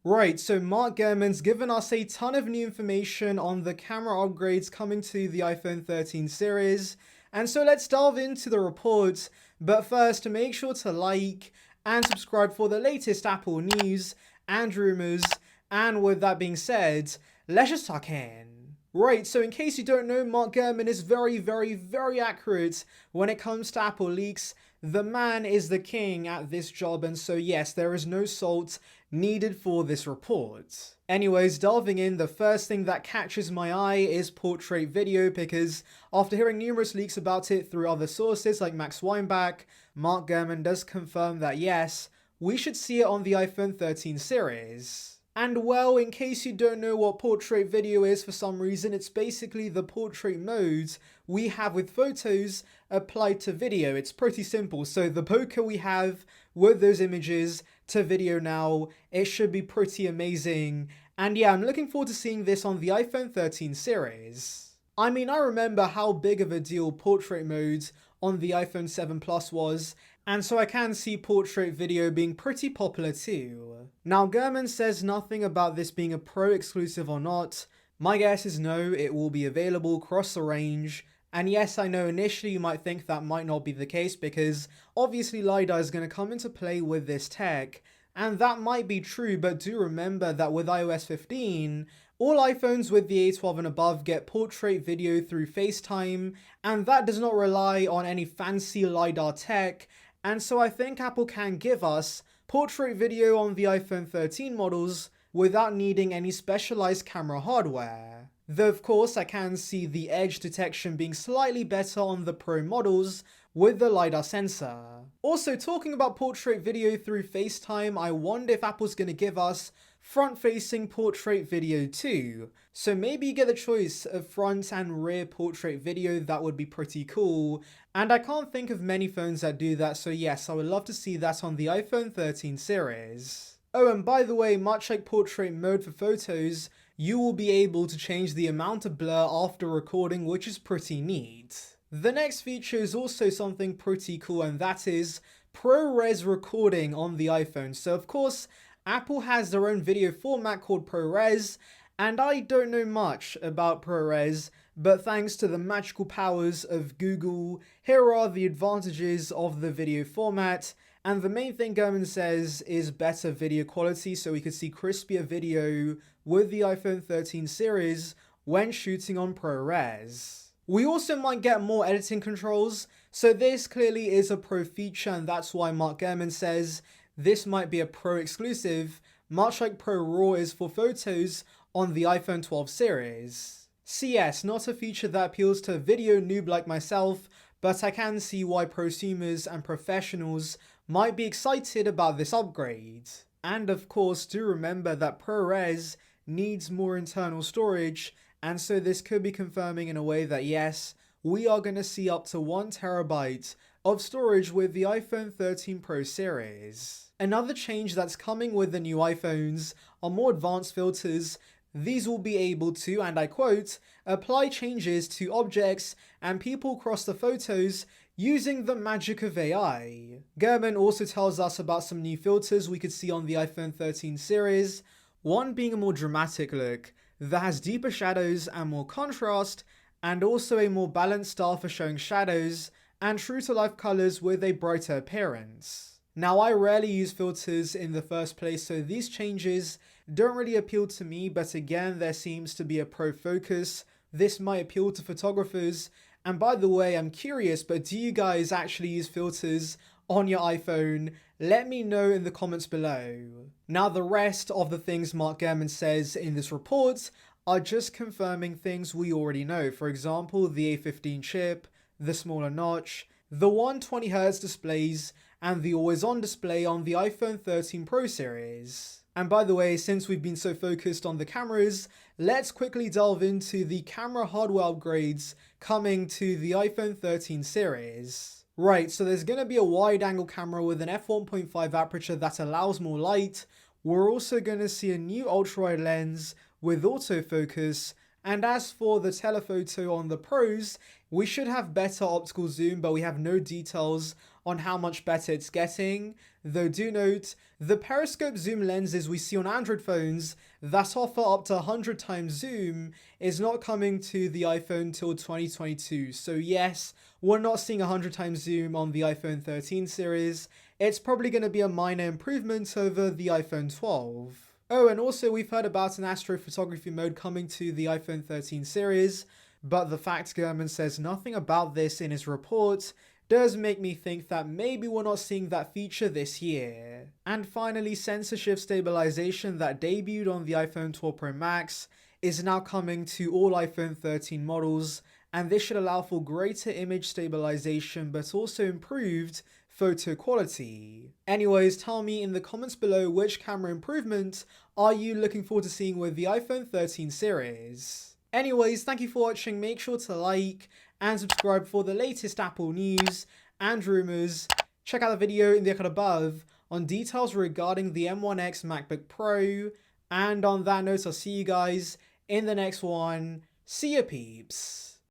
Right, so Mark Gurman's given us a ton of new information on the camera upgrades coming to the iPhone 13 series, and so let's delve into the report. But first, make sure to like and subscribe for the latest Apple news and rumors. And with that being said, let's just tuck in. Right, so in case you don't know, Mark Gurman is very accurate when it comes to Apple leaks. The man is the king at this job, and so yes, there is no salt needed for this report. Anyways, delving in, the first thing that catches my eye is portrait video, because after hearing numerous leaks about it through other sources like Max Weinbach, Mark Gurman does confirm that yes, we should see it on the iPhone 13 series. And well, in case you don't know what portrait video is for some reason, it's basically the portrait mode we have with photos applied to video. It's pretty simple. So the bokeh we have with those images to video now, it should be pretty amazing. And yeah, I'm looking forward to seeing this on the iPhone 13 series. I mean, I remember how big of a deal portrait mode on the iPhone 7 Plus was, and so I can see portrait video being pretty popular too. Now, Gurman says nothing about this being a Pro exclusive or not. My guess is no, it will be available across the range. And yes, I know initially you might think that might not be the case because obviously LiDAR is going to come into play with this tech. And that might be true, but do remember that with iOS 15, all iPhones with the A12 and above get portrait video through FaceTime, and that does not rely on any fancy LiDAR tech. And so I think Apple can give us portrait video on the iPhone 13 models without needing any specialized camera hardware. Though of course I can see the edge detection being slightly better on the Pro models with the LiDAR sensor. Also, talking about portrait video through FaceTime, I wonder if Apple's going to give us front-facing portrait video too. So maybe you get the choice of front and rear portrait video. That would be pretty cool. And I can't think of many phones that do that, so yes, I would love to see that on the iPhone 13 series. Oh, and by the way, much like portrait mode for photos, you will be able to change the amount of blur after recording, which is pretty neat. The next feature is also something pretty cool, and that is ProRes Recording on the iPhone. So of course, Apple has their own video format called ProRes, and I don't know much about ProRes, but thanks to the magical powers of Google, here are the advantages of the video format. And the main thing Gurman says is better video quality, so we could see crispier video with the iPhone 13 series when shooting on ProRes. We also might get more editing controls, so this clearly is a Pro feature, and that's why Mark Gurman says this might be a Pro exclusive, much like ProRAW is for photos on the iPhone 12 series. CS, not a feature that appeals to a video noob like myself, but I can see why prosumers and professionals might be excited about this upgrade. And of course, do remember that ProRes needs more internal storage, and so this could be confirming in a way that yes, we are going to see up to 1 terabyte of storage with the iPhone 13 Pro series. Another change that's coming with the new iPhones are more advanced filters. These will be able to, and I quote, apply changes to objects and people across the photos using the magic of AI. Gurman also tells us about some new filters we could see on the iPhone 13 series, one being a more dramatic look that has deeper shadows and more contrast, and also a more balanced style for showing shadows and true to life colors with a brighter appearance. Now, I rarely use filters in the first place, so these changes don't really appeal to me, but again, there seems to be a pro focus. This might appeal to photographers. And by the way, I'm curious, but do you guys actually use filters on your iPhone? Let me know in the comments below. Now, the rest of the things Mark Gurman says in this report are just confirming things we already know. For example, the A15 chip, the smaller notch, the 120Hz displays, and the always-on display on the iPhone 13 Pro series. And by the way, since we've been so focused on the cameras, let's quickly delve into the camera hardware upgrades coming to the iPhone 13 series. Right, so there's going to be a wide-angle camera with an f1.5 aperture that allows more light. We're also going to see a new ultra-wide lens with autofocus, And as for the telephoto on the Pros, we should have better optical zoom, but we have no details on how much better it's getting. Though do note, the periscope zoom lenses we see on Android phones that offer up to 100 times zoom is not coming to the iPhone till 2022. So yes, we're not seeing 100 times zoom on the iPhone 13 series. It's probably going to be a minor improvement over the iPhone 12. Oh, and also we've heard about an astrophotography mode coming to the iPhone 13 series, but the fact Gurman says nothing about this in his report does make me think that maybe we're not seeing that feature this year. And finally, sensor shift stabilization that debuted on the iPhone 12 Pro Max is now coming to all iPhone 13 models, and this should allow for greater image stabilization but also improved photo quality. Anyways, tell me in the comments below which camera improvement are you looking forward to seeing with the iPhone 13 series. Anyways, thank you for watching. Make sure to like and subscribe for the latest Apple news and rumors. Check out the video in the icon above on details regarding the M1X MacBook Pro. And on that note, I'll see you guys in the next one. See ya, peeps.